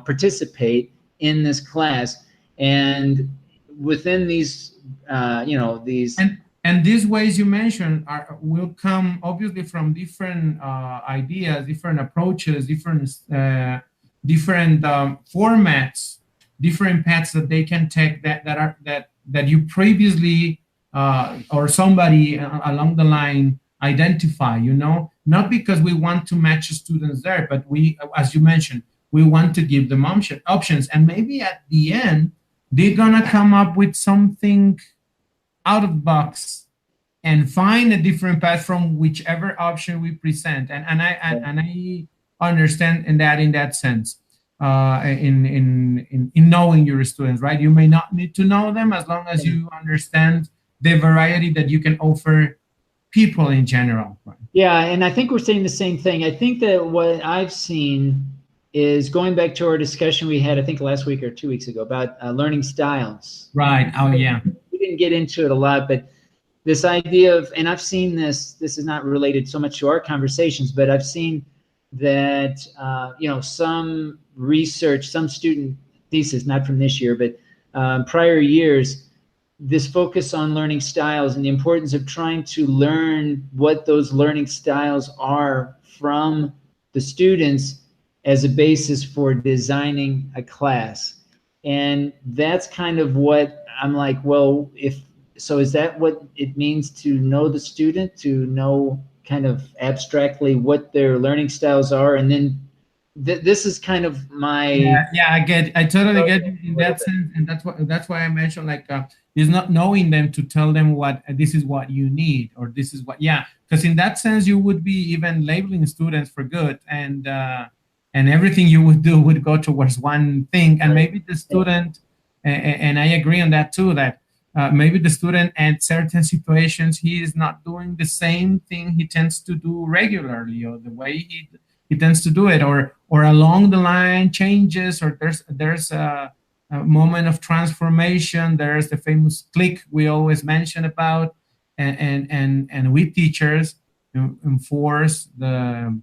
participate in this class. And within these, these. And these ways you mentioned will come obviously from different ideas, different approaches, different formats, different paths that they can take that you previously or somebody along the line identify, not because we want to match students there, but we, as you mentioned, we want to give them options. And maybe at the end, they're gonna come up with something out of the box and find a different path from whichever option we present. And I understand in that sense, in knowing your students, right? You may not need to know them as long as you understand the variety that you can offer people in general. Right? Yeah, and I think we're saying the same thing. I think that what I've seen is going back to our discussion we had, I think last week or 2 weeks ago, about learning styles. Right. Oh, yeah. We didn't get into it a lot, but this idea of, and I've seen this is not related so much to our conversations, but I've seen that, some research, some student thesis, not from this year, but prior years, this focus on learning styles and the importance of trying to learn what those learning styles are from the students as a basis for designing a class. And that's kind of what I'm like, well, is that what it means to know the student, to know kind of abstractly what their learning styles are? And then this is kind of my... I totally get it in that sense. And that's why I mentioned, like, is not knowing them to tell them what this is what you need, or this is what, because in that sense you would be even labeling students for good, and everything you would do would go towards one thing. And maybe the student, and I agree on that too, that maybe the student at certain situations, he is not doing the same thing he tends to do regularly, or the way he tends to do it, or along the line changes, or there's a moment of transformation. There's the famous click we always mention about, and we teachers enforce the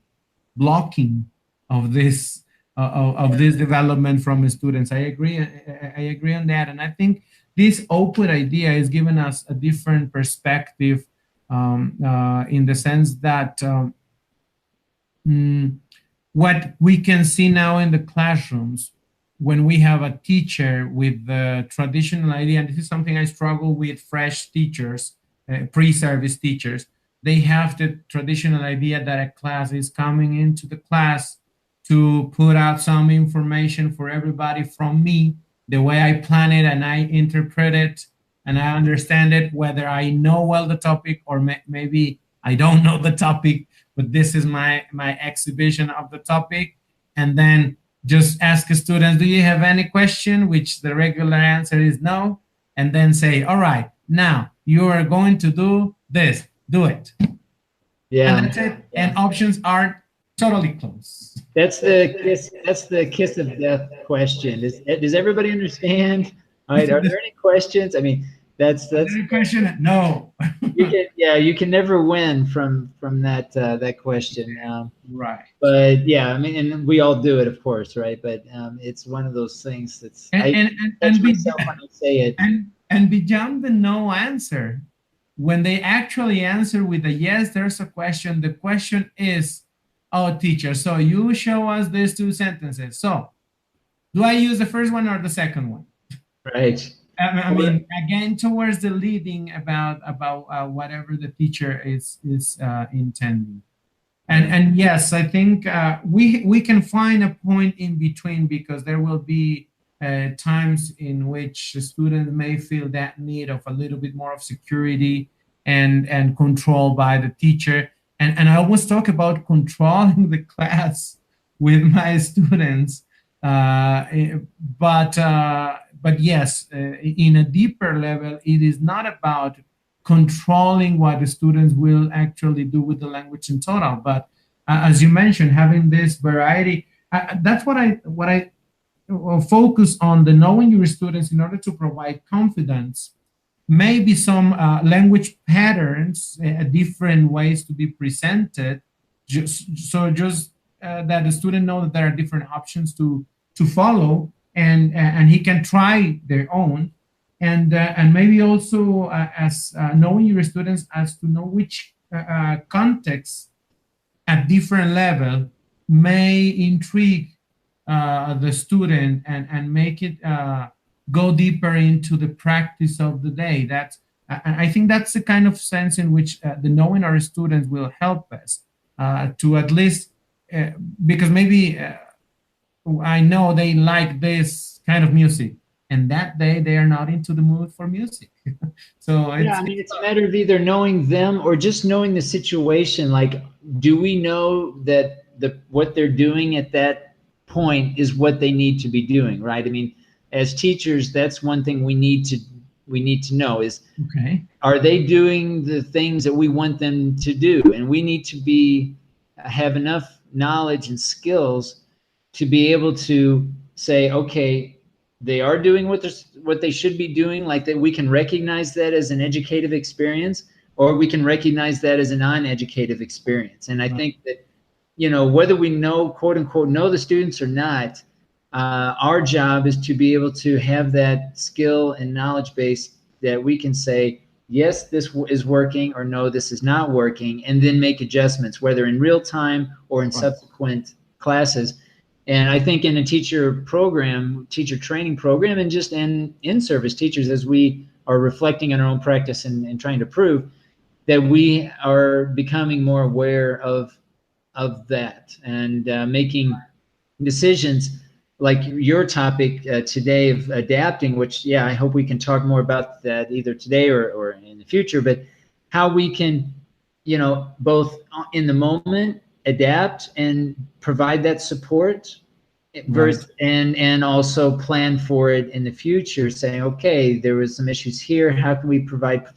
blocking of this development from the students. I agree on that, and I think this open idea is giving us a different perspective, in the sense that what we can see now in the classrooms, when we have a teacher with the traditional idea, and this is something I struggle with fresh teachers, pre-service teachers, they have the traditional idea that a class is coming into the class to put out some information for everybody from me, the way I plan it and I interpret it and I understand it, whether I know well the topic or maybe I don't know the topic, but this is my exhibition of the topic. And then just ask students, do you have any question? Which the regular answer is no. And then say, all right, now you are going to do this, do it. Yeah. And that's it. Yeah. And options are totally closed. That's the kiss of death question. Does everybody understand? All right, are there any questions? I mean, that's the question. No. You can never win from that question. Right. But yeah, I mean, and we all do it, of course, right? But it's one of those things that's I catch myself when I say it. And beyond the no answer, when they actually answer with a yes, there's a question. The question is, oh, teacher, so you show us these two sentences. So do I use the first one or the second one? Right. I mean, again, towards the leading about whatever the teacher is intending. And yes, I think we can find a point in between, because there will be times in which students may feel that need of a little bit more of security and control by the teacher. And I always talk about controlling the class with my students, but yes, in a deeper level, it is not about controlling what the students will actually do with the language in total. But as you mentioned, having this variety, that's what I focus on, the knowing your students in order to provide confidence. Maybe some language patterns, different ways to be presented, just that the student know that there are different options to follow, and he can try their own, and maybe also as knowing your students as to know which context at different level may intrigue the student and make it go deeper into the practice of the day. That's I think that's the kind of sense in which the knowing our students will help us to at least, because maybe I know they like this kind of music, and that day they are not into the mood for music. So Yeah, I mean, it's a matter of either knowing them or just knowing the situation. Like, do we know that what they're doing at that point is what they need to be doing, right? I mean, as teachers, that's one thing we need to know is, okay. are they doing the things that we want them to do? And we need to have enough knowledge and skills to be able to say, okay, they are doing what they should be doing, like that we can recognize that as an educative experience, or we can recognize that as a non-educative experience. And I think that, whether we know, quote unquote, know the students or not, our job is to be able to have that skill and knowledge base that we can say, yes, this is working, or no, this is not working, and then make adjustments, whether in real time or in subsequent classes. And I think in a teacher training program, and just in-service teachers, as we are reflecting on our own practice and trying to prove that we are becoming more aware of that, and making decisions like your topic today of adapting, which, yeah, I hope we can talk more about that either today or in the future, but how we can, both in the moment adapt and provide that support versus, and also plan for it in the future, saying, okay, there was some issues here, how can we provide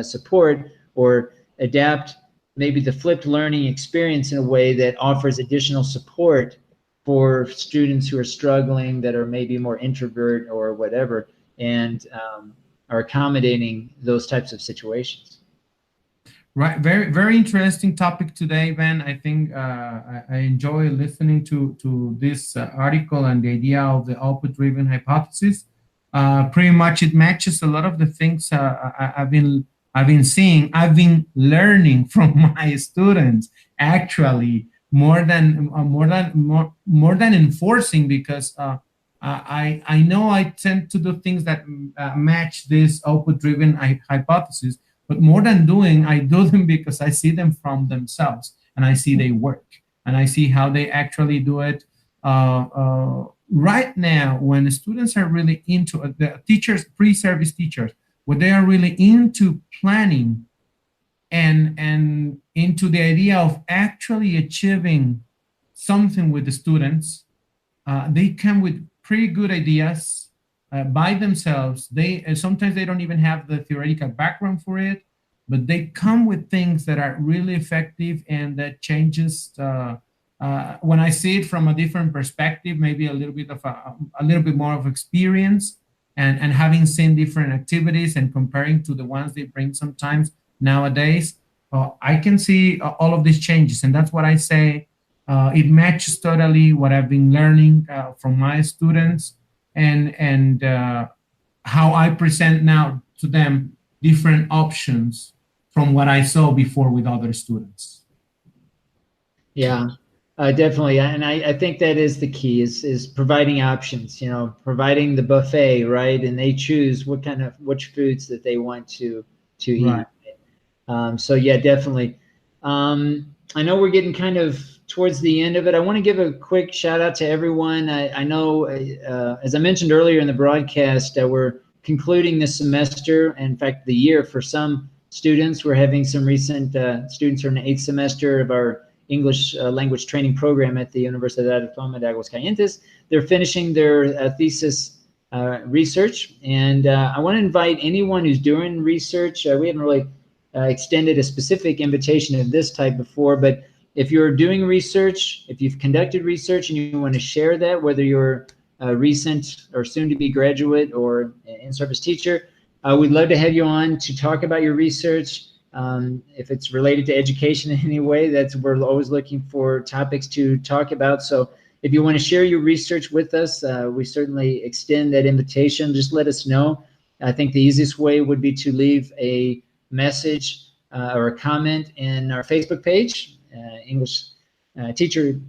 support or adapt maybe the flipped learning experience in a way that offers additional support for students who are struggling, that are maybe more introvert or whatever, and are accommodating those types of situations. Right, very very interesting topic today, Ben. I think I enjoy listening to this article and the idea of the output-driven hypothesis. Pretty much, it matches a lot of the things I've been seeing. I've been learning from my students, actually, more than enforcing, because I know I tend to do things that match this output-driven hypothesis. But more than doing, I do them because I see them from themselves, and I see they work, and I see how they actually do it. Right now, when the students are really into the teachers, pre-service teachers, when they are really into planning and into the idea of actually achieving something with the students, they come with pretty good ideas. By themselves. They sometimes they don't even have the theoretical background for it, but they come with things that are really effective, and that changes. When I see it from a different perspective, maybe a little bit more of experience, and having seen different activities and comparing to the ones they bring sometimes nowadays, I can see all of these changes, and that's what I say. It matches totally what I've been learning from my students. And how I present now to them different options from what I saw before with other students. Yeah, definitely. And I think that is the key, is providing options, providing the buffet, right? And they choose which foods that they want to eat. Right. So yeah, definitely. I know we're getting kind of towards the end of it. I want to give a quick shout out to everyone. I know, as I mentioned earlier in the broadcast, we're concluding this semester, in fact, the year for some students. We're having some recent students who are in the 8th semester of our English language training program at the Universidad Autónoma de Aguascalientes. They're finishing their thesis research, and I want to invite anyone who's doing research. We haven't really extended a specific invitation of this type before, but if you're doing research, if you've conducted research and you want to share that, whether you're a recent or soon-to-be graduate or an in-service teacher, we'd love to have you on to talk about your research. If it's related to education in any way, we're always looking for topics to talk about. So if you want to share your research with us, we certainly extend that invitation. Just let us know. I think the easiest way would be to leave a message or a comment in our Facebook page, English Teacher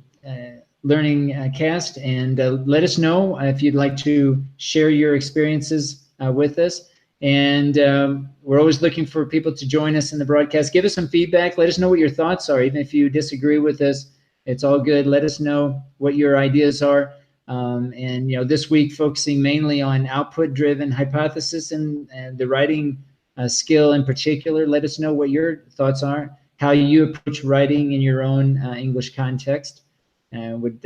Learning Cast, and let us know if you'd like to share your experiences with us. And we're always looking for people to join us in the broadcast. Give us some feedback. Let us know what your thoughts are. Even if you disagree with us, it's all good. Let us know what your ideas are. And this week focusing mainly on output-driven hypothesis and the writing skill in particular. Let us know what your thoughts are, how you approach writing in your own English context. And would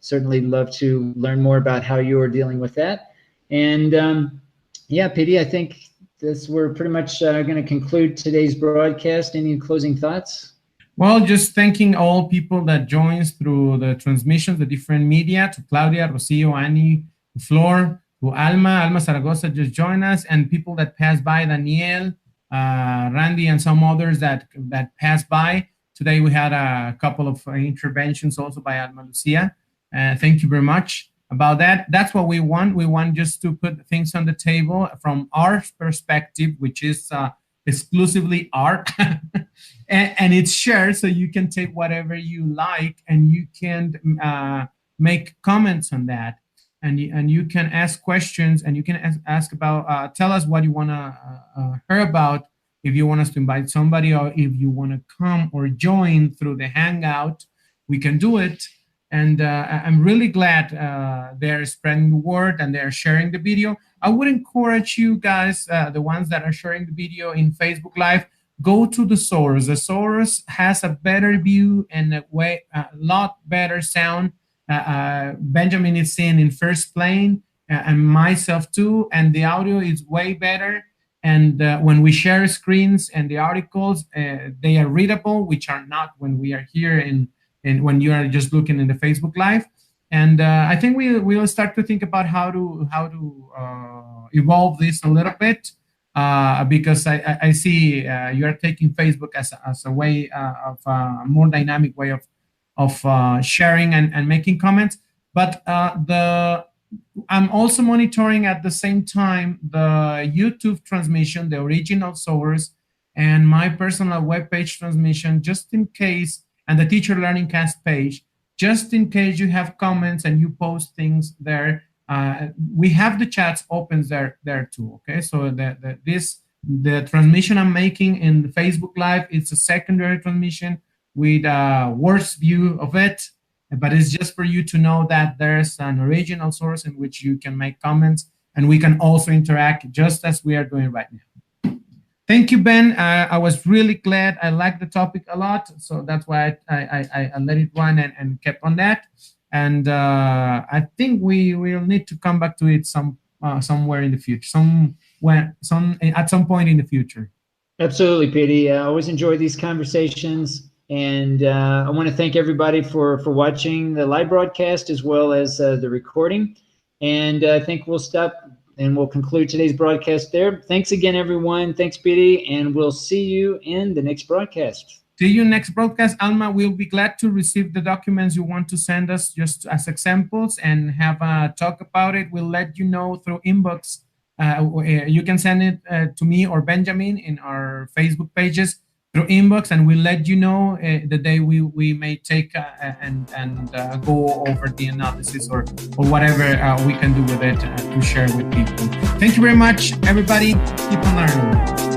certainly love to learn more about how you're dealing with that. And yeah, Piry, I think we're pretty much going to conclude today's broadcast. Any closing thoughts? Well, just thanking all people that joins through the transmissions, the different media, to Claudia, Rocio, Annie, Flor, to Alma Zaragoza just joined us, and people that passed by, Daniel, Randy, and some others that passed by. Today we had a couple of interventions also by Alma Lucia. Thank you very much about that. That's what we want. We want just to put things on the table from our perspective, which is exclusively art, and it's shared, so you can take whatever you like, and you can make comments on that, and you can ask questions, and you can ask about, tell us what you want to hear about, if you want us to invite somebody, or if you want to come or join through the Hangout, we can do it. And I'm really glad they're spreading the word and they're sharing the video. I would encourage you guys, the ones that are sharing the video in Facebook Live, go to the source. The source has a better view and a lot better sound. Benjamin is seeing in first plane, and myself too, and the audio is way better. And when we share screens and the articles, they are readable, which are not when we are here and when you are just looking in the Facebook Live. And I think we'll start to think about how to evolve this a little bit, because I see you are taking Facebook as a way of a more dynamic way of sharing and making comments. But I'm also monitoring at the same time the YouTube transmission, the original source, and my personal webpage transmission, just in case, and the Teacher Learning Cast page, just in case you have comments and you post things there. We have the chats open there too. Okay, so the transmission I'm making in the Facebook Live, it's a secondary transmission with a worse view of it, but it's just for you to know that there's an original source in which you can make comments, and we can also interact just as we are doing right now. Thank you, Ben. I was really glad. I liked the topic a lot, so that's why I let it run and kept on that. And I think we will need to come back to it somewhere in the future, at some point in the future. Absolutely, Piry. I always enjoy these conversations, and I want to thank everybody for watching the live broadcast as well as the recording. And I think we'll stop. And we'll conclude today's broadcast there. Thanks again, everyone. Thanks, Piry, and we'll see you in the next broadcast. See you next broadcast. Alma, we'll be glad to receive the documents you want to send us just as examples and have a talk about it. We'll let you know through inbox. You can send it to me or Benjamin in our Facebook pages through inbox, and we'll let you know the day we may take and go over the analysis or whatever we can do with it to share with people. Thank you very much, everybody. Keep on learning.